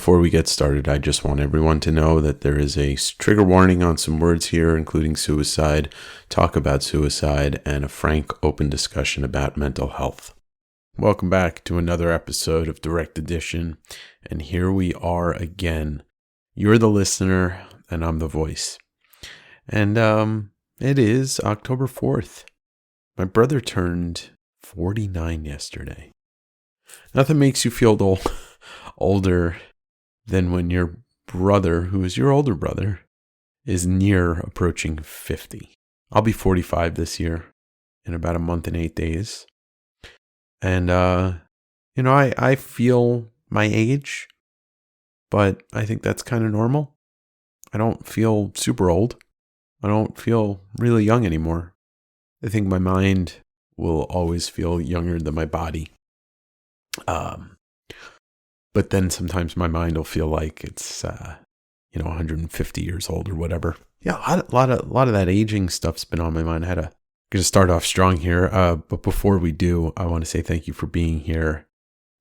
Before we get started, I just want everyone to know that there is a trigger warning on some words here, including suicide, talk about suicide, and a frank, open discussion about mental health. Welcome back to another episode of Direct Edition, and here we are again. You're the listener, and I'm the voice. And it is October 4th. My brother turned 49 yesterday. Nothing makes you feel older than when your brother, who is your older brother, is near approaching 50. I'll be 45 this year in about a month and 8 days. And, I feel my age, but I think that's kind of normal. I don't feel super old. I don't feel really young anymore. I think my mind will always feel younger than my body. But then sometimes my mind will feel like it's, 150 years old or whatever. Yeah, a lot of that aging stuff's been on my mind. I'm going to start off strong here. But before we do, I want to say thank you for being here.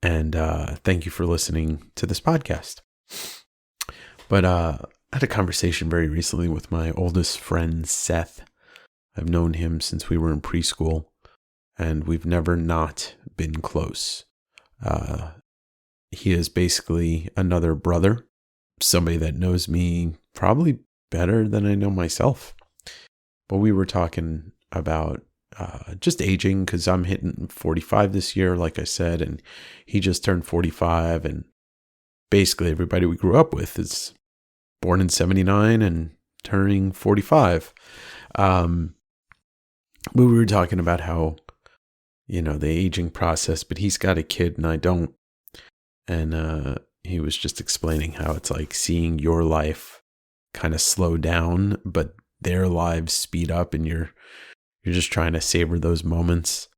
And thank you for listening to this podcast. But I had a conversation very recently with my oldest friend, Seth. I've known him since we were in preschool, and we've never not been close. He is basically another brother, somebody that knows me probably better than I know myself. But we were talking about just aging, because I'm hitting 45 this year, like I said, and he just turned 45, and basically everybody we grew up with is born in 79 and turning 45. But we were talking about how, the aging process, but he's got a kid and I don't. And he was just explaining how it's like seeing your life kind of slow down, but their lives speed up, and you're just trying to savor those moments.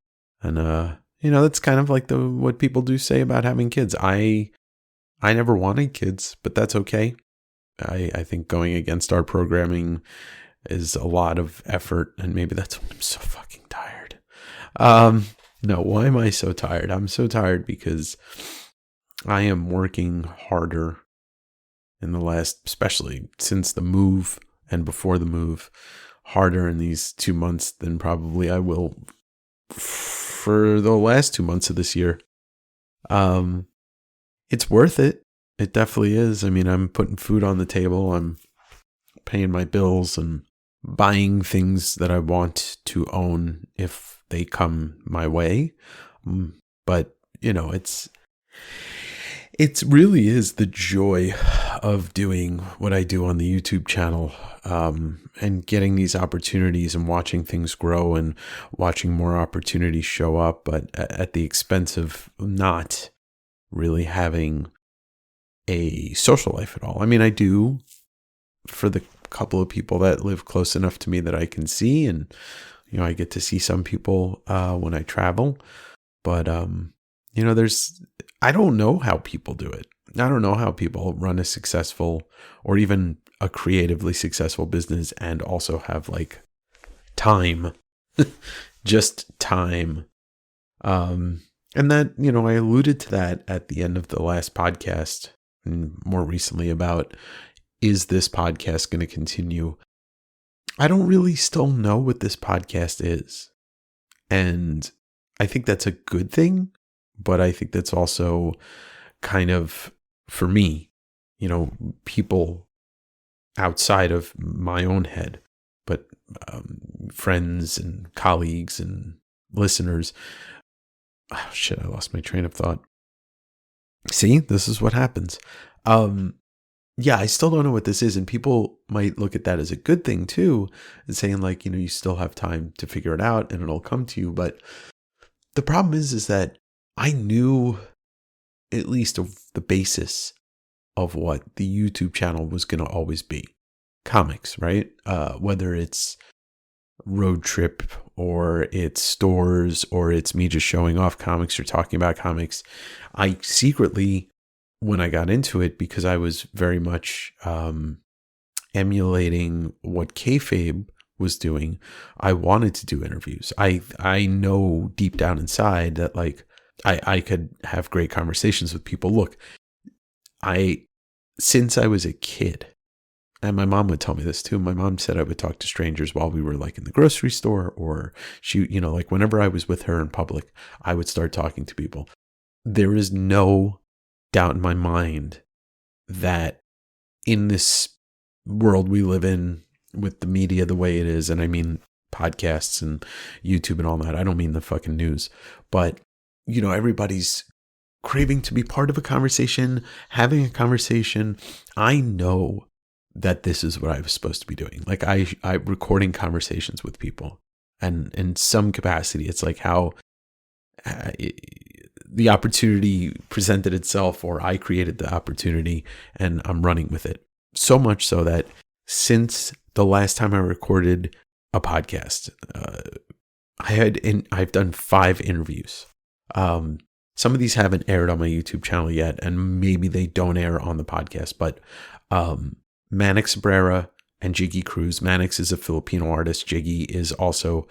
And that's kind of like what people do say about having kids. I never wanted kids, but that's okay. I think going against our programming is a lot of effort, and maybe that's why I'm so fucking tired. No, why am I so tired? I'm so tired because I am working harder in the last, especially since the move and before the move, harder in these 2 months than probably I will for the last 2 months of this year. It's worth it. It definitely is. I mean, I'm putting food on the table. I'm paying my bills and buying things that I want to own if they come my way. But, it really is the joy of doing what I do on the YouTube channel, and getting these opportunities and watching things grow and watching more opportunities show up, but at the expense of not really having a social life at all. I mean, I do for the couple of people that live close enough to me that I can see, and I get to see some people when I travel, but I don't know how people do it. I don't know how people run a successful or even a creatively successful business and also have like time, just time. And that, I alluded to that at the end of the last podcast and more recently about, is this podcast going to continue? I don't really still know what this podcast is. And I think that's a good thing. But I think that's also kind of, for me, people outside of my own head, but friends and colleagues and listeners. Oh, shit, I lost my train of thought. See, this is what happens. Yeah, I still don't know what this is. And people might look at that as a good thing too, and saying like, you still have time to figure it out and it'll come to you. But the problem is that I knew at least of the basis of what the YouTube channel was going to always be. Comics, right? Whether it's road trip or it's stores or it's me just showing off comics or talking about comics. I secretly, when I got into it, because I was very much emulating what kayfabe was doing, I wanted to do interviews. I know deep down inside that like I could have great conversations with people. Look, I since I was a kid, and my mom would tell me this too. My mom said I would talk to strangers while we were like in the grocery store, or she, like whenever I was with her in public, I would start talking to people. There is no doubt in my mind that in this world we live in with the media the way it is, and I mean podcasts and YouTube and all that, I don't mean the fucking news, but everybody's craving to be part of a conversation, having a conversation. I know that this is what I was supposed to be doing. Like I recording conversations with people, and in some capacity, it's like how the opportunity presented itself, or I created the opportunity and I'm running with it. So much so that since the last time I recorded a podcast, I've done 5 interviews. Some of these haven't aired on my YouTube channel yet, and maybe they don't air on the podcast, but Manix Cabrera and Jiggy Cruz. Manix is a Filipino artist. Jiggy is also,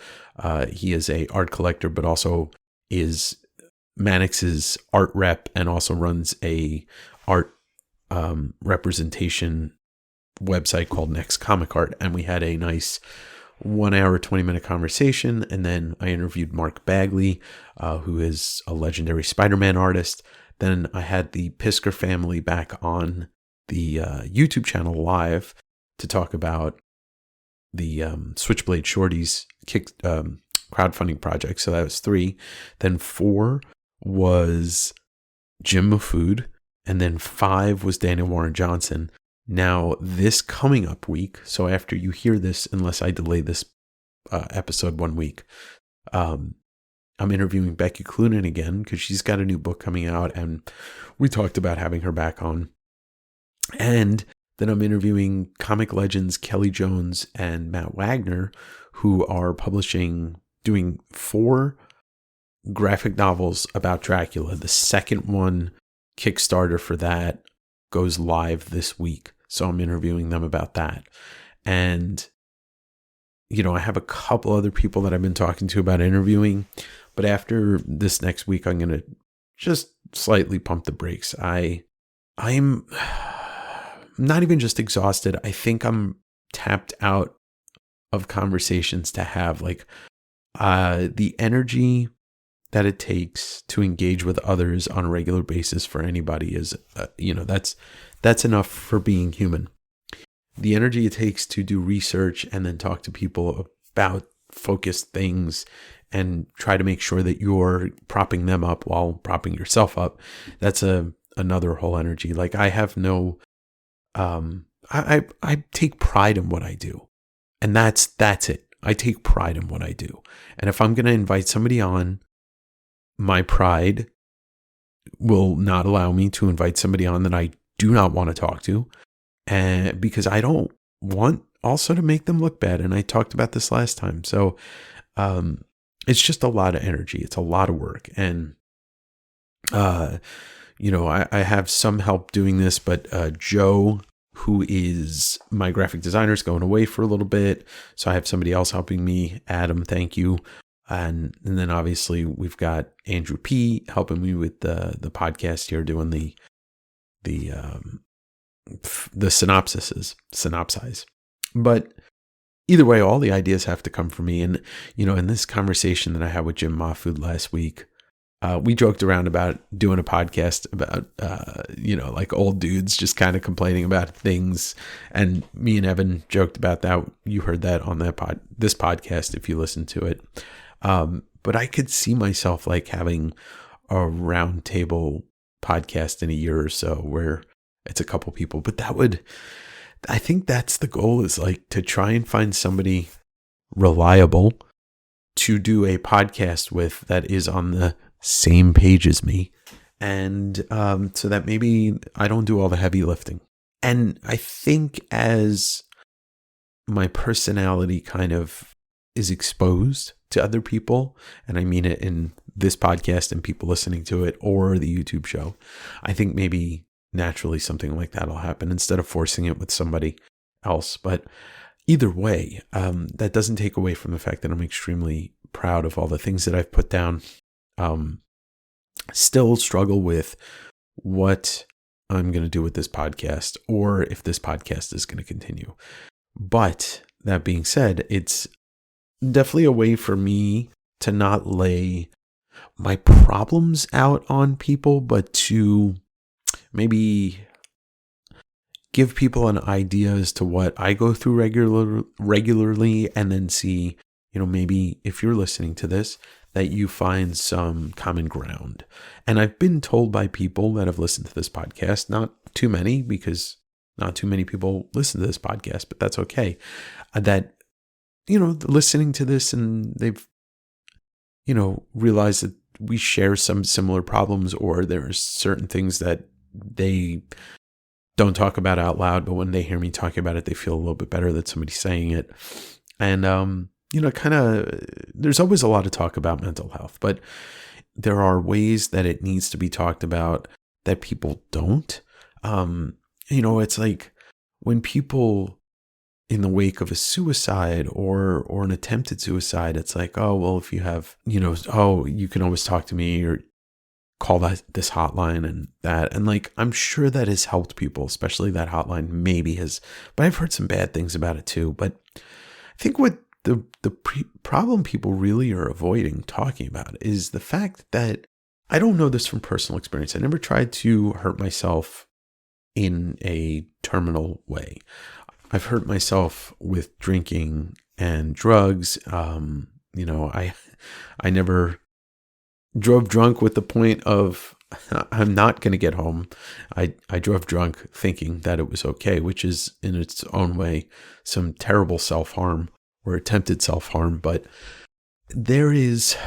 he is a art collector, but also is Manix's art rep, and also runs a art representation website called Next Comic Art. And we had a nice 1 hour, 20-minute conversation. And then I interviewed Mark Bagley, who is a legendary Spider-Man artist. Then I had the Pisker family back on the YouTube channel live to talk about the Switchblade Shorties crowdfunding project. So that was 3. Then 4 was Jim Mafood. And then 5 was Daniel Warren Johnson. Now, this coming up week, so after you hear this, unless I delay this episode 1 week, I'm interviewing Becky Cloonan again because she's got a new book coming out, and we talked about having her back on. And then I'm interviewing comic legends Kelly Jones and Matt Wagner, who are doing 4 graphic novels about Dracula. The second one, Kickstarter for that, goes live this week. So I'm interviewing them about that. And, I have a couple other people that I've been talking to about interviewing. But after this next week, I'm going to just slightly pump the brakes. I'm not even just exhausted. I think I'm tapped out of conversations to have. Like the energy that it takes to engage with others on a regular basis for anybody is, that's enough for being human. The energy it takes to do research and then talk to people about focused things and try to make sure that you're propping them up while propping yourself up, that's another whole energy. Like I have no, I take pride in what I do, and that's it. I take pride in what I do. And if I'm going to invite somebody on, my pride will not allow me to invite somebody on that I do not want to talk to, and because I don't want also to make them look bad. And I talked about this last time. So it's just a lot of energy. It's a lot of work. And, I have some help doing this, but Joe, who is my graphic designer, is going away for a little bit. So I have somebody else helping me. Adam, thank you. And then obviously we've got Andrew P helping me with the podcast here, doing the synopsize. But either way, all the ideas have to come from me. And, in this conversation that I had with Jim Mahfood last week, we joked around about doing a podcast about, like old dudes just kind of complaining about things. And me and Evan joked about that. You heard that on this podcast if you listen to it. But I could see myself like having a round table podcast in a year or so where it's a couple people, but I think that's the goal, is like to try and find somebody reliable to do a podcast with that is on the same page as me. And so that maybe I don't do all the heavy lifting. And I think as my personality kind of is exposed to other people, and I mean it in this podcast and people listening to it or the YouTube show, I think maybe naturally something like that will happen instead of forcing it with somebody else. But either way, that doesn't take away from the fact that I'm extremely proud of all the things that I've put down. Still struggle with what I'm going to do with this podcast or if this podcast is going to continue. But that being said, it's definitely a way for me to not lay my problems out on people, but to maybe give people an idea as to what I go through regularly, and then see, maybe if you're listening to this, that you find some common ground. And I've been told by people that have listened to this podcast, not too many, because not too many people listen to this podcast, but that's okay, that, listening to this and they've, realized that we share some similar problems, or there are certain things that they don't talk about out loud, but when they hear me talking about it, they feel a little bit better that somebody's saying it. And, there's always a lot of talk about mental health, but there are ways that it needs to be talked about that people don't. It's like when people in the wake of a suicide or an attempted suicide, it's like, oh, well, if you have, you can always talk to me or call this hotline and that. And like, I'm sure that has helped people, especially that hotline maybe has, but I've heard some bad things about it too. But I think what the problem people really are avoiding talking about is the fact that I don't know this from personal experience. I never tried to hurt myself in a terminal way. I've hurt myself with drinking and drugs. I never drove drunk with the point of I'm not going to get home. I drove drunk thinking that it was okay, which is in its own way some terrible self-harm or attempted self-harm. But there is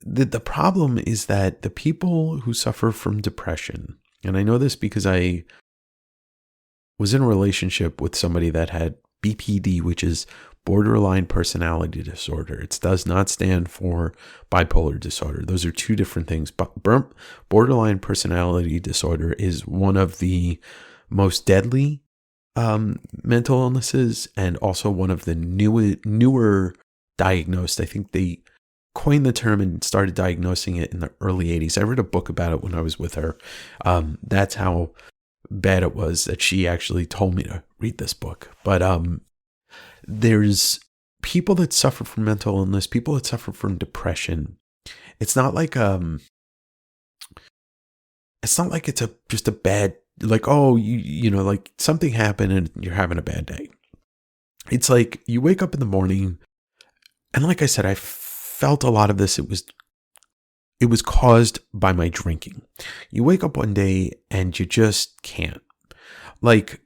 the problem is that the people who suffer from depression, and I know this because I was in a relationship with somebody that had BPD, which is borderline personality disorder. It does not stand for bipolar disorder. Those are two different things. But borderline personality disorder is one of the most deadly mental illnesses, and also one of the newer diagnosed. I think they coined the term and started diagnosing it in the early 80s. I read a book about it when I was with her. That's how bad it was that she actually told me to read this book. But there's people that suffer from mental illness, people that suffer from depression. It's not like it's just a bad, like, oh, like something happened and you're having a bad day. It's like you wake up in the morning, and like I said, I felt a lot of this. It was caused by my drinking. You wake up one day and you just can't. Like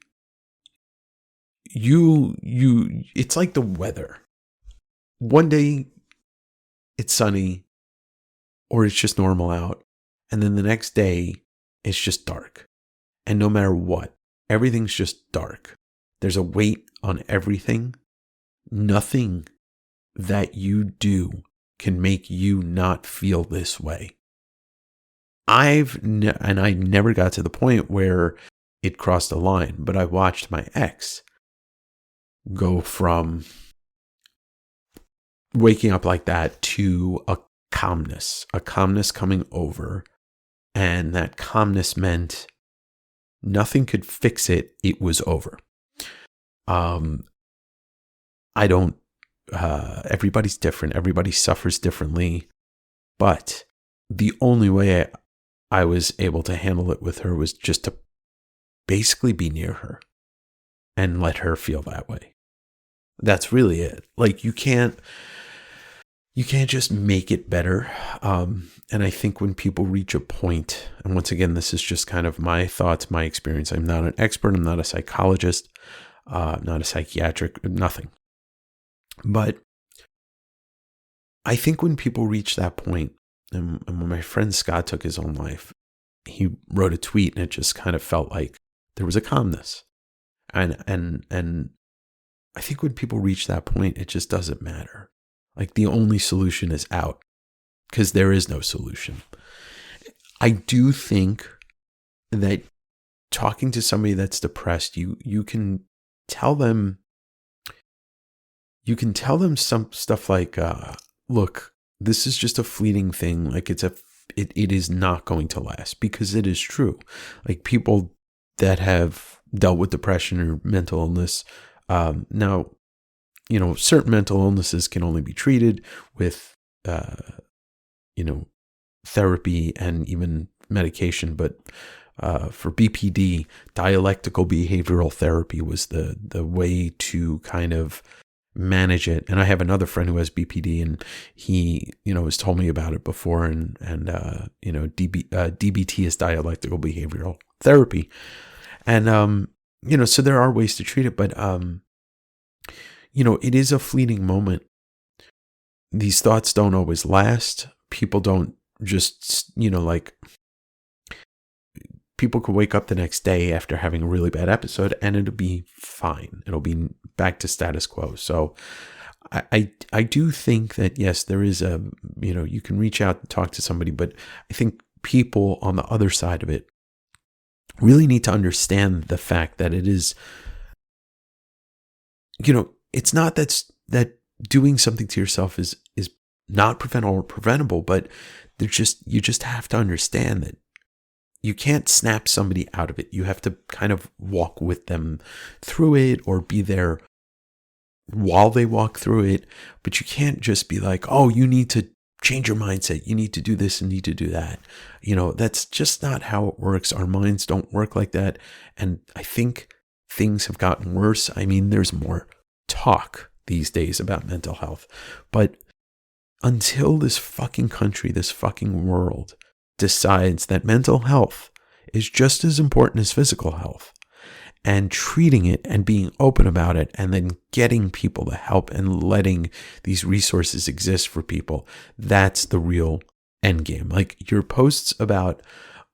it's like the weather. One day it's sunny or it's just normal out. And then the next day it's just dark. And no matter what, everything's just dark. There's a weight on everything. Nothing that you do can make you not feel this way. I never got to the point where it crossed a line, but I watched my ex go from waking up like that to a calmness coming over. And that calmness meant nothing could fix it. It was over. Everybody's different. Everybody suffers differently. But the only way I was able to handle it with her was just to basically be near her and let her feel that way. That's really it. Like you can't just make it better. And I think when people reach a point, and once again, this is just kind of my thoughts, my experience. I'm not an expert. I'm not a psychologist, not a psychiatric, nothing. But I think when people reach that point, and when my friend Scott took his own life, he wrote a tweet and it just kind of felt like there was a calmness. And I think when people reach that point, it just doesn't matter. Like the only solution is out, because there is no solution. I do think that talking to somebody that's depressed, you can tell them some stuff like, look, this is just a fleeting thing. Like it's a it is not going to last, because it is true. Like, people that have dealt with depression or mental illness, now, certain mental illnesses can only be treated with, therapy and even medication. But for BPD, dialectical behavioral therapy was the way to kind of manage it. And I have another friend who has BPD, and he, has told me about it before. And DBT is dialectical behavioral therapy. And, so there are ways to treat it, but, it is a fleeting moment. These thoughts don't always last. People don't just, people could wake up the next day after having a really bad episode and it'll be fine. It'll be back to status quo. So I do think that, yes, there is you can reach out and talk to somebody, but I think people on the other side of it really need to understand the fact that it is, it's not that doing something to yourself is not preventable or preventable, but you just have to understand that you can't snap somebody out of it. You have to kind of walk with them through it, or be there while they walk through it. But you can't just be like, oh, you need to change your mindset. You need to do this and need to do that. That's just not how it works. Our minds don't work like that. And I think things have gotten worse. I mean, there's more talk these days about mental health, but until this fucking country, this fucking world decides that mental health is just as important as physical health, and treating it and being open about it, and then getting people the help and letting these resources exist for people, that's the real end game. Like, your posts about,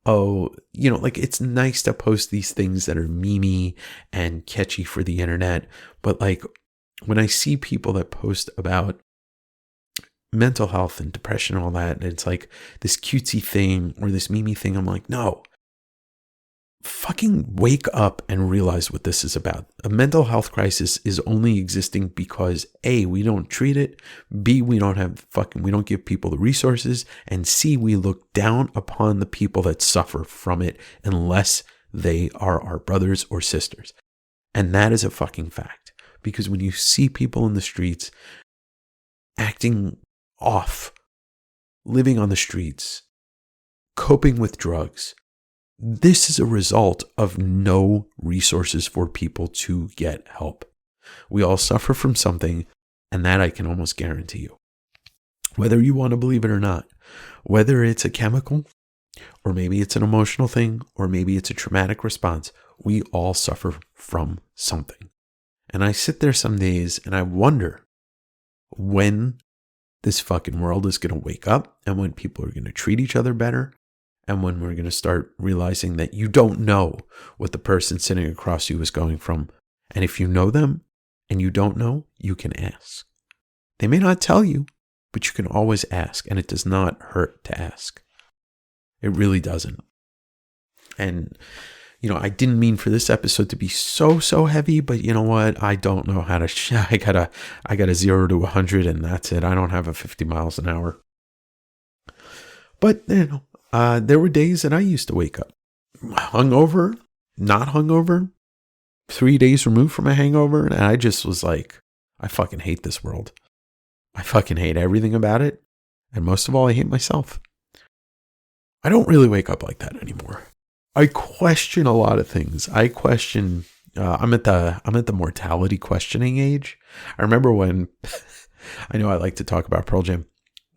it's nice to post these things that are memey and catchy for the internet, but like, when I see people that post about mental health and depression and all that, and it's like this cutesy thing or this memey thing, I'm like, no, fucking wake up and realize what this is about. A mental health crisis is only existing because A, we don't treat it, B, we don't give people the resources, and C, we look down upon the people that suffer from it unless they are our brothers or sisters. And that is a fucking fact, because when you see people in the streets acting off, living on the streets, coping with drugs, this is a result of no resources for people to get help. We all suffer from something, and that I can almost guarantee you. Whether you want to believe it or not, whether it's a chemical, or maybe it's an emotional thing, or maybe it's a traumatic response, we all suffer from something. And I sit there some days and I wonder when this fucking world is going to wake up, and when people are going to treat each other better, and when we're going to start realizing that you don't know what the person sitting across you is going from. And if you know them and you don't know, you can ask. They may not tell you, but you can always ask, and it does not hurt to ask. It really doesn't. And I didn't mean for this episode to be so heavy, but you know what? I don't know how to, I got a 0 to 100 and that's it. I don't have a 50 miles an hour. But, there were days that I used to wake up hungover, not hungover, 3 days removed from a hangover. And I just was like, I fucking hate this world. I fucking hate everything about it. And most of all, I hate myself. I don't really wake up like that anymore. I question a lot of things. I question, I'm at the mortality questioning age. I remember when, I know I like to talk about Pearl Jam,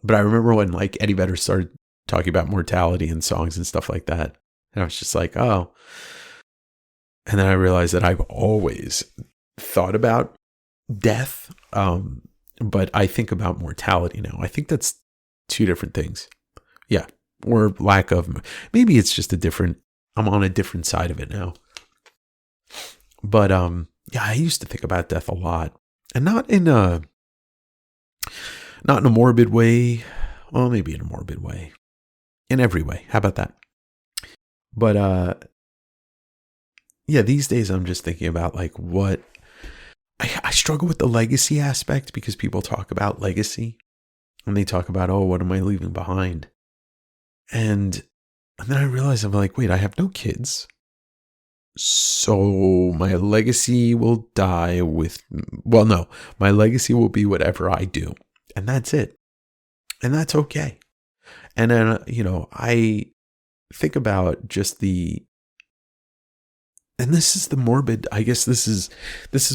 but I remember when like Eddie Vedder started talking about mortality and songs and stuff like that. And I was just like, oh. And then I realized that I've always thought about death, but I think about mortality now. I think that's two different things. Yeah. Or lack of, maybe it's just I'm on a different side of it now. But yeah, I used to think about death a lot, and not in a morbid way. Well, maybe in a morbid way. In every way. How about that? But yeah, these days I'm just thinking about like what I struggle with the legacy aspect, because people talk about legacy and they talk about, oh, what am I leaving behind? And then I realized, I'm like, wait, I have no kids. So my legacy will die with, well, no, my legacy will be whatever I do. And that's it. And that's okay. And then, I think about just and this is the morbid, I guess this is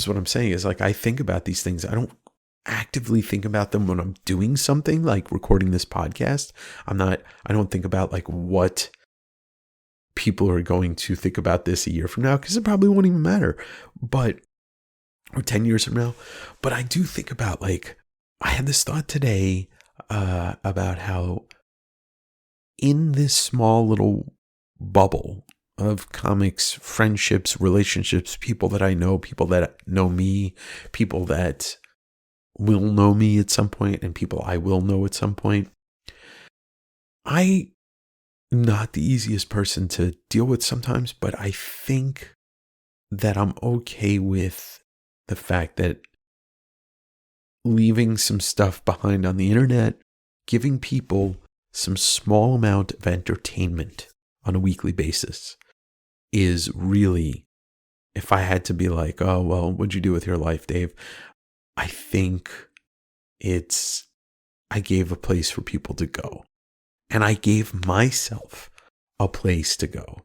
what I'm saying is like, I think about these things. I don't actively think about them when I'm doing something like recording this podcast. I don't think about like what people are going to think about this a year from now, because it probably won't even matter, or 10 years from now. But I do think about, like, I had this thought today about how in this small little bubble of comics, friendships, relationships, people that I know, people that know me, people that will know me at some point, and people I will know at some point, I am not the easiest person to deal with sometimes, but I think that I'm okay with the fact that leaving some stuff behind on the internet, giving people some small amount of entertainment on a weekly basis is really, if I had to be like, oh, well, what'd you do with your life, Dave? I think I gave a place for people to go. And I gave myself a place to go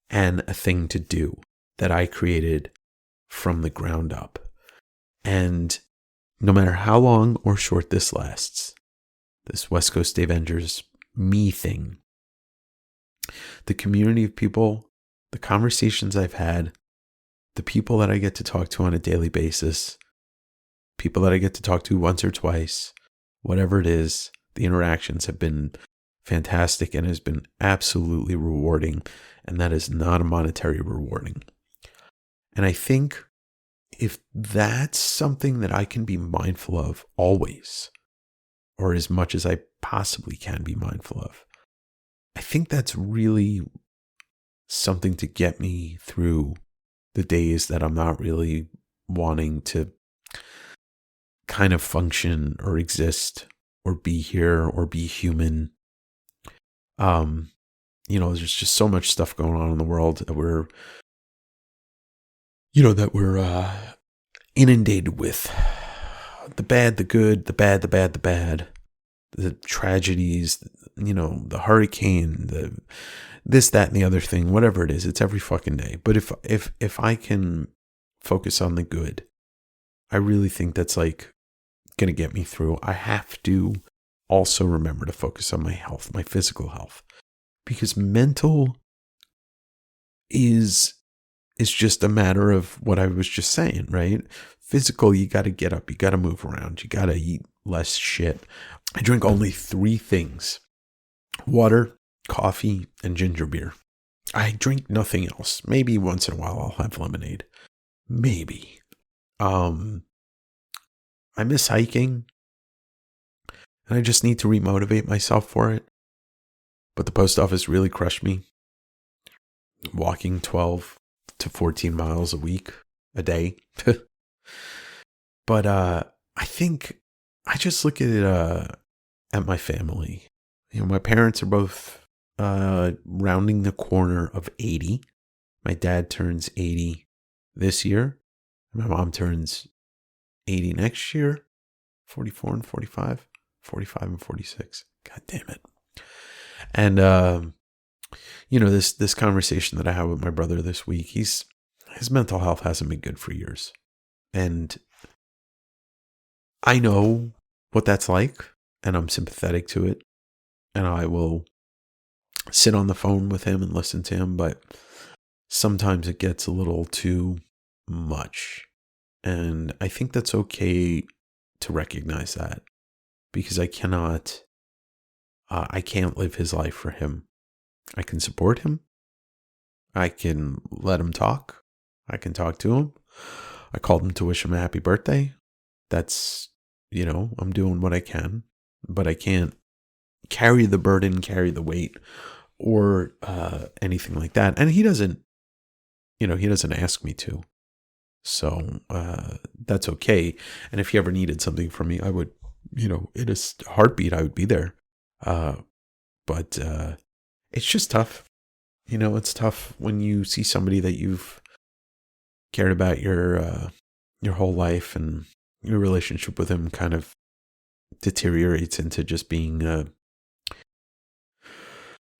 and a thing to do that I created from the ground up. And no matter how long or short this lasts, this West Coast Avengers me thing, the community of people, the conversations I've had, the people that I get to talk to on a daily basis, people that I get to talk to once or twice, whatever it is, the interactions have been fantastic and has been absolutely rewarding. And that is not a monetary rewarding. And I think if that's something that I can be mindful of always, or as much as I possibly can be mindful of, I think that's really something to get me through the days that I'm not really wanting to kind of function or exist or be here or be human. There's just so much stuff going on in the world that we're inundated with. The bad, the good, the bad, the bad, the bad, the tragedies, the hurricane, this, that, and the other thing, whatever it is, it's every fucking day. But if I can focus on the good, I really think that's like going to get me through. I have to also remember to focus on my health, my physical health, because mental is just a matter of what I was just saying, right? Physical, you got to get up, you got to move around, you got to eat less shit. I drink only 3 things: water, coffee, and ginger beer. I drink nothing else. Maybe once in a while I'll have lemonade. Maybe. I miss hiking, and I just need to remotivate myself for it. But the post office really crushed me. Walking 12 to 14 miles a day. But I think I just look at it at my family. My parents are both rounding the corner of 80. My dad turns 80 this year. My mom turns 80 next year. 44 and 45. 45 and 46. God damn it. And this conversation that I had with my brother this week, his mental health hasn't been good for years. And I know what that's like, and I'm sympathetic to it. And I will sit on the phone with him and listen to him, but sometimes it gets a little too much. And I think that's okay to recognize that, because I can't live his life for him. I can support him. I can let him talk. I can talk to him. I called him to wish him a happy birthday. That's, I'm doing what I can, but I can't carry the burden, carry the weight, or anything like that. And he doesn't ask me to. So that's okay. And if he ever needed something from me, I would, in a heartbeat, I would be there. But it's just tough. It's tough when you see somebody that you've cared about your whole life, and your relationship with him kind of deteriorates into just being,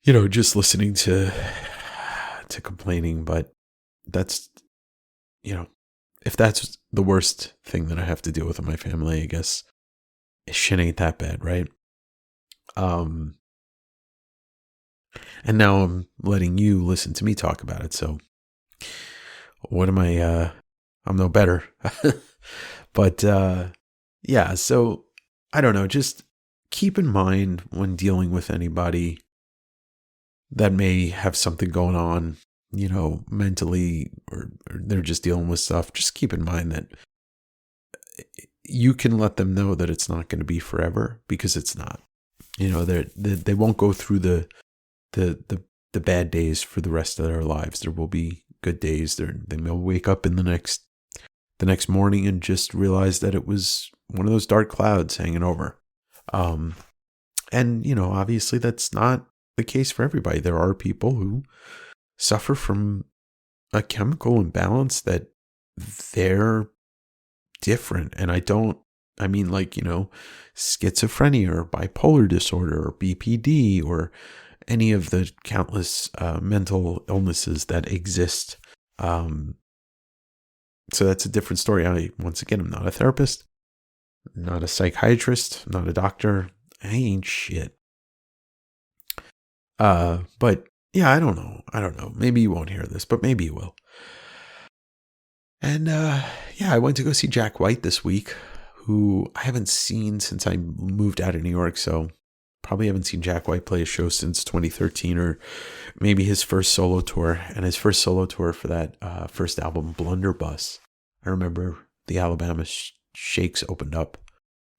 just listening to complaining. But that's, you know, if that's the worst thing that I have to deal with in my family, I guess shit ain't that bad, right? Um, and now I'm letting you listen to me talk about it. So what am I? I'm no better. But yeah, so I don't know. Just keep in mind when dealing with anybody that may have something going on, mentally, or they're just dealing with stuff. Just keep in mind that you can let them know that it's not going to be forever, because it's not. They won't go through the bad days for the rest of their lives. There will be good days. They may wake up in the next morning and just realize that it was one of those dark clouds hanging over. And obviously that's not the case for everybody. There are people who suffer from a chemical imbalance that they're different. And I mean, like, schizophrenia or bipolar disorder or BPD or any of the countless mental illnesses that exist. So that's a different story. Once again, I'm not a therapist, not a psychiatrist, not a doctor. I ain't shit. But yeah, I don't know. Maybe you won't hear this, but maybe you will. And yeah, I went to go see Jack White this week, who I haven't seen since I moved out of New York. So probably haven't seen Jack White play a show since 2013, or maybe his first solo tour. And his first solo tour for that first album, Blunderbuss. I remember the Alabama Shakes opened up,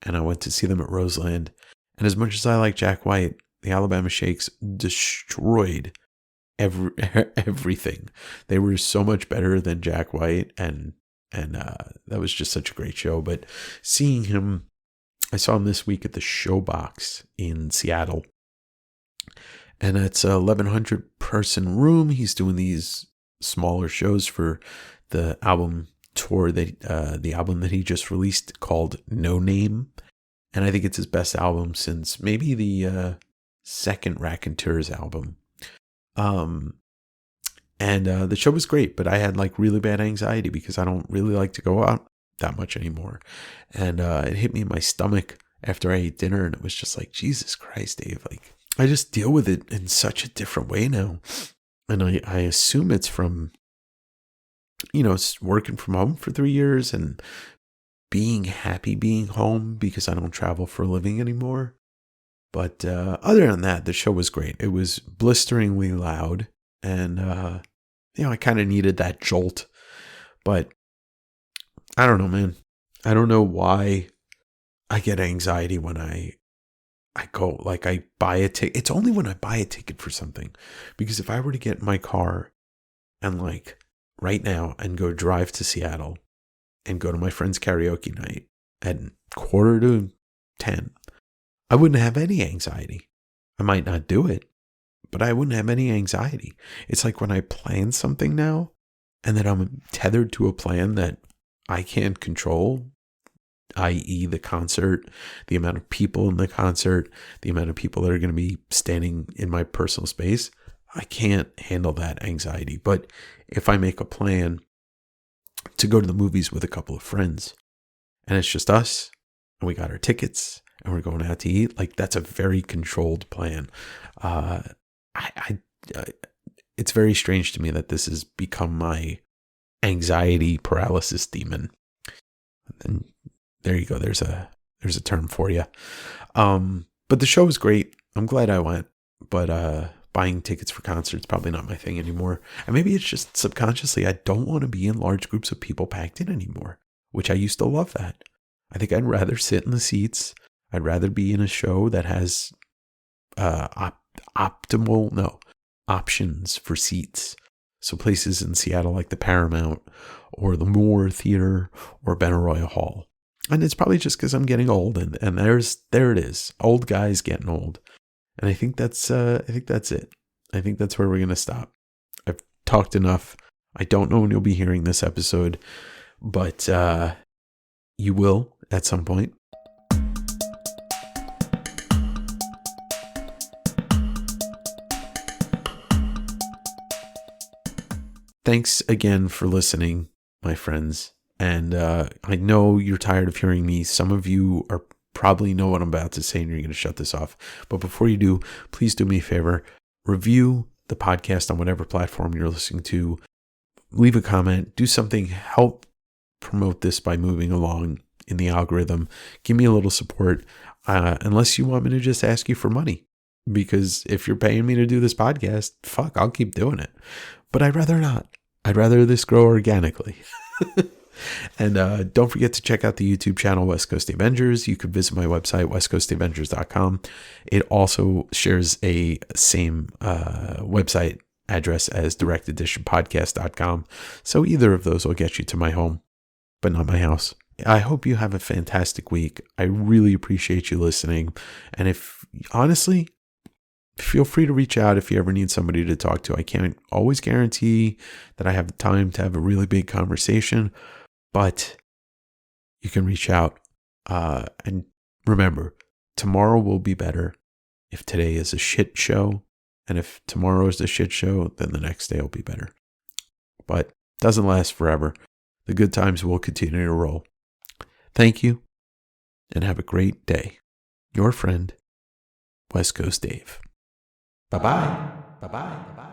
and I went to see them at Roseland. And as much as I like Jack White, the Alabama Shakes destroyed everything. They were so much better than Jack White, and that was just such a great show. But seeing him, I saw him this week at the Showbox in Seattle, and it's a 1,100 person room. He's doing these smaller shows for the album tour, the album that he just released called No Name, and I think it's his best album since maybe the second Raconteurs album. And the show was great, but I had like really bad anxiety because I don't really like to go out that much anymore. And it hit me in my stomach after I ate dinner, and it was just like, Jesus Christ, Dave, like I just deal with it in such a different way now. And I assume it's from, working from home for 3 years and being happy being home because I don't travel for a living anymore. But other than that, the show was great. It was blisteringly loud, and I kind of needed that jolt. But I don't know, man. I don't know why I get anxiety when I go, like, I buy a ticket. It's only when I buy a ticket for something, because if I were to get in my car and like right now and go drive to Seattle and go to my friend's karaoke night at 9:45, I wouldn't have any anxiety. I might not do it, but I wouldn't have any anxiety. It's like when I plan something now, and then I'm tethered to a plan that I can't control, i.e. the concert, the amount of people in the concert, the amount of people that are going to be standing in my personal space. I can't handle that anxiety. But if I make a plan to go to the movies with a couple of friends, and it's just us, and we got our tickets, and we're going out to eat, like, that's a very controlled plan. It's very strange to me that this has become my anxiety paralysis demon. And there you go. There's a term for you. But the show was great. I'm glad I went. But buying tickets for concerts probably not my thing anymore. And maybe it's just subconsciously I don't want to be in large groups of people packed in anymore, which I used to love that. I think I'd rather sit in the seats. I'd rather be in a show that has options for seats. So places in Seattle like the Paramount or the Moore Theater or Benaroya Hall. And it's probably just because I'm getting old, and there it is. Old guys getting old. And I think that's it. I think that's where we're going to stop. I've talked enough. I don't know when you'll be hearing this episode, but you will at some point. Thanks again for listening, my friends. And I know you're tired of hearing me. Some of you are probably know what I'm about to say and you're going to shut this off. But before you do, please do me a favor. Review the podcast on whatever platform you're listening to. Leave a comment. Do something. Help promote this by moving along in the algorithm. Give me a little support. Unless you want me to just ask you for money. Because if you're paying me to do this podcast, fuck, I'll keep doing it. But I'd rather not. I'd rather this grow organically. And don't forget to check out the YouTube channel, West Coast Avengers. You could visit my website, westcoastavengers.com. It also shares a same website address as directeditionpodcast.com. So either of those will get you to my home, but not my house. I hope you have a fantastic week. I really appreciate you listening. And if, honestly, feel free to reach out if you ever need somebody to talk to. I can't always guarantee that I have the time to have a really big conversation, but you can reach out. And remember, tomorrow will be better if today is a shit show. And if tomorrow is a shit show, then the next day will be better. But it doesn't last forever. The good times will continue to roll. Thank you, and have a great day. Your friend, West Coast Dave. Bye-bye. Bye-bye. Bye-bye.